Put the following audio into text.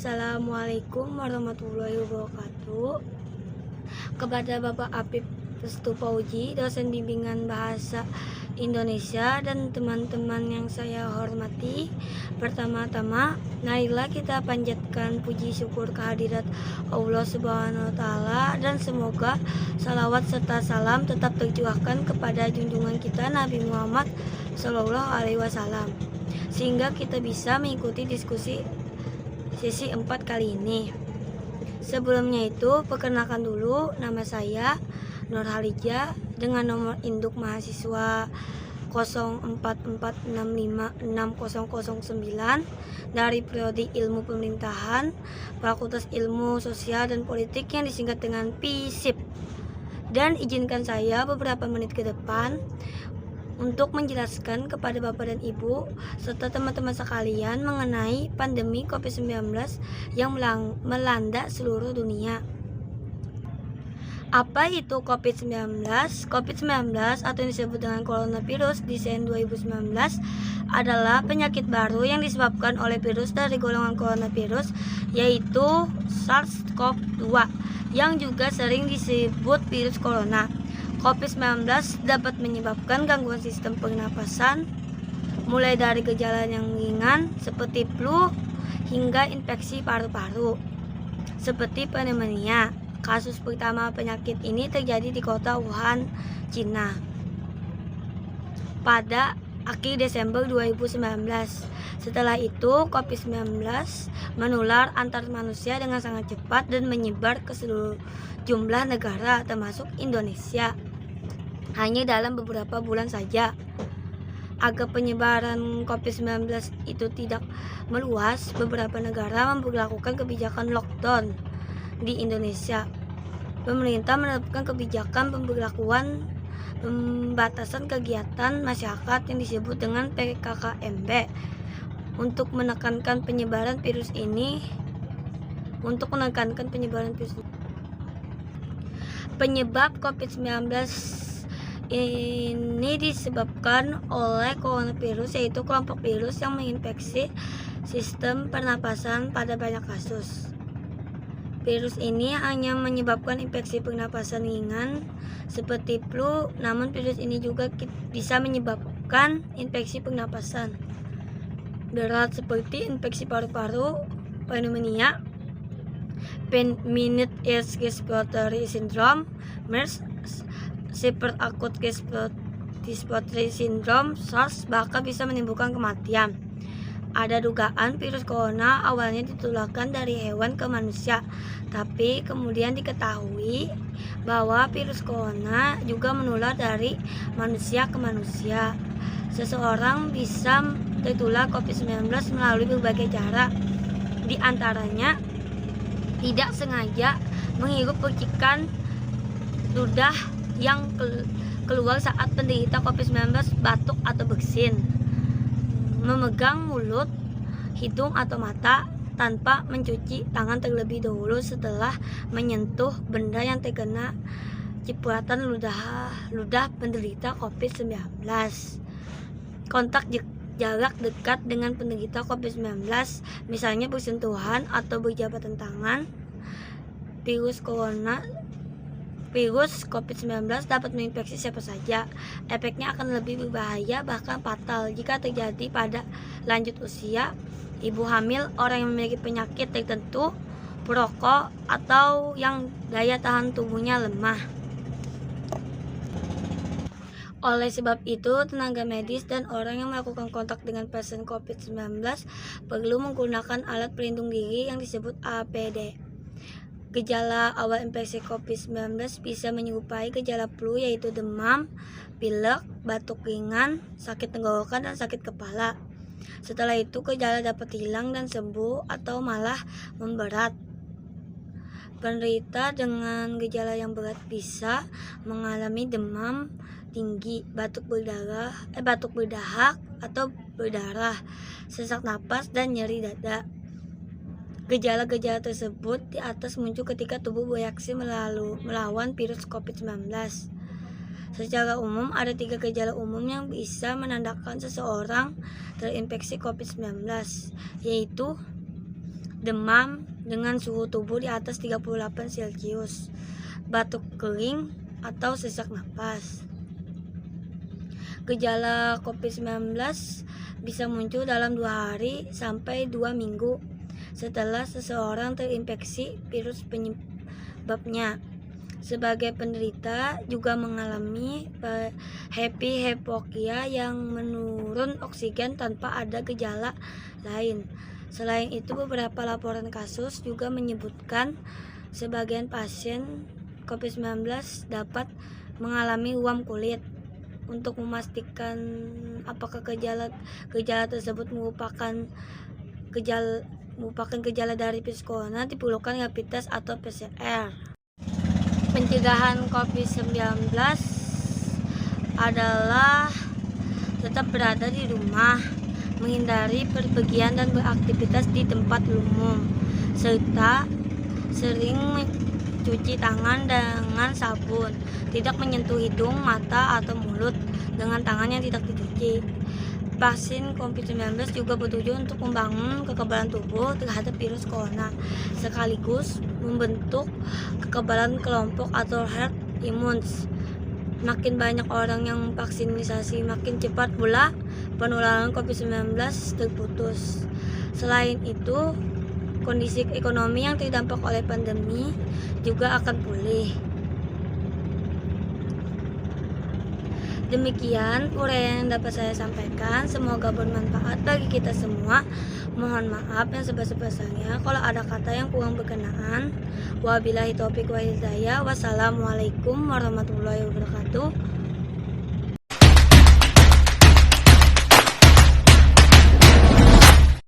Assalamualaikum warahmatullahi wabarakatuh. Kepada Bapak Apip Restu Pauji, dosen bimbingan bahasa Indonesia, dan teman-teman yang saya hormati, pertama-tama marilah kita panjatkan puji syukur kehadirat Allah Subhanahu wa Ta'ala, dan semoga salawat serta salam tetap tercurahkan kepada junjungan kita Nabi Muhammad Shallallahu Alaihi Wasallam, sehingga kita bisa mengikuti diskusi sesi 4 kali ini. Sebelumnya itu, perkenalkan dulu, nama saya Nur Halija dengan nomor induk mahasiswa 0446560009 dari Prodi Ilmu Pemerintahan, Fakultas Ilmu Sosial dan Politik yang disingkat dengan FISIP. Dan izinkan saya beberapa menit ke depan untuk menjelaskan kepada Bapak dan Ibu serta teman-teman sekalian mengenai pandemi COVID-19 yang melanda seluruh dunia. Apa itu COVID-19? COVID-19 atau yang disebut dengan coronavirus desain 2019 adalah penyakit baru yang disebabkan oleh virus dari golongan coronavirus, yaitu SARS-CoV-2 yang juga sering disebut virus corona. COVID-19 dapat menyebabkan gangguan sistem pernapasan, mulai dari gejala yang ringan seperti flu hingga infeksi paru-paru seperti pneumonia. Kasus pertama penyakit ini terjadi di kota Wuhan, Cina pada akhir Desember 2019. Setelah itu, COVID-19 menular antar manusia dengan sangat cepat dan menyebar ke seluruh jumlah negara termasuk Indonesia hanya dalam beberapa bulan saja. Agar penyebaran COVID-19 itu tidak meluas, beberapa negara memperlakukan kebijakan lockdown. Di Indonesia, pemerintah menerapkan kebijakan pembatasan kegiatan masyarakat yang disebut dengan PKKMB untuk menekankan penyebaran virus ini. Penyebab COVID-19 ini disebabkan oleh coronavirus, yaitu kelompok virus yang menginfeksi sistem pernapasan pada banyak kasus. Virus ini hanya menyebabkan infeksi pernapasan ringan seperti flu, namun virus ini juga bisa menyebabkan infeksi pernapasan berat seperti infeksi paru-paru, pneumonia, Minute Respiratory Syndrome, MERS, Severe Acute Respiratory Syndrome, SARS, bahkan bisa menimbulkan kematian. Ada dugaan virus corona awalnya ditularkan dari hewan ke manusia, tapi kemudian diketahui bahwa virus corona juga menular dari manusia ke manusia. Seseorang bisa tertular COVID-19 melalui berbagai cara, di antaranya tidak sengaja menghirup percikan ludah yang keluar saat penderita COVID-19 batuk atau bersin, memegang mulut, hidung atau mata tanpa mencuci tangan terlebih dahulu setelah menyentuh benda yang terkena cipratan ludah penderita COVID-19. Kontak jarak dekat dengan penderita COVID-19, misalnya bersentuhan atau berjabatan tangan. Virus COVID-19 dapat menginfeksi siapa saja. Efeknya akan lebih berbahaya, bahkan fatal, jika terjadi pada lanjut usia, ibu hamil, orang yang memiliki penyakit tertentu, perokok, atau yang daya tahan tubuhnya lemah. Oleh sebab itu, tenaga medis dan orang yang melakukan kontak dengan pasien COVID-19 perlu menggunakan alat pelindung diri yang disebut APD. Gejala awal infeksi COVID-19 bisa menyerupai gejala flu, yaitu demam, pilek, batuk ringan, sakit tenggorokan, dan sakit kepala. Setelah itu, gejala dapat hilang dan sembuh atau malah memberat. Penderita dengan gejala yang berat bisa mengalami demam tinggi, batuk berdahak atau berdarah, sesak napas, dan nyeri dada. Gejala-gejala tersebut di atas muncul ketika tubuh bereaksi melawan virus COVID-19. Secara umum, ada 3 gejala umum yang bisa menandakan seseorang terinfeksi COVID-19, yaitu demam dengan suhu tubuh di atas 38 Celcius, batuk kering atau sesak napas. Gejala COVID-19 bisa muncul dalam 2 hari sampai 2 minggu setelah seseorang terinfeksi virus penyebabnya. Sebagai penderita juga mengalami hypoxia yang menurun oksigen tanpa ada gejala lain. Selain itu, beberapa laporan kasus juga menyebutkan sebagian pasien COVID-19 dapat mengalami ruam kulit. Untuk memastikan apakah gejala tersebut merupakan gejala dari virus corona, diperlukan rapid test atau PCR. Pencegahan COVID-19 adalah tetap berada di rumah, menghindari perpergian dan beraktivitas di tempat umum, serta sering mencuci tangan dengan sabun, tidak menyentuh hidung, mata, atau mulut dengan tangan yang tidak dicuci. Vaksin COVID-19 juga bertujuan untuk membangun kekebalan tubuh terhadap virus corona, sekaligus membentuk kekebalan kelompok atau herd immunity. Makin banyak orang yang vaksinasi, makin cepat pula penularan COVID-19 terputus. Selain itu, kondisi ekonomi yang terdampak oleh pandemi juga akan pulih. Demikian uraian yang dapat saya sampaikan, semoga bermanfaat bagi kita semua. Mohon maaf yang sebesar-besarnya kalau ada kata yang kurang berkenaan. Wabillahi taufiq wal hidayah. Wassalamualaikum warahmatullahi wabarakatuh.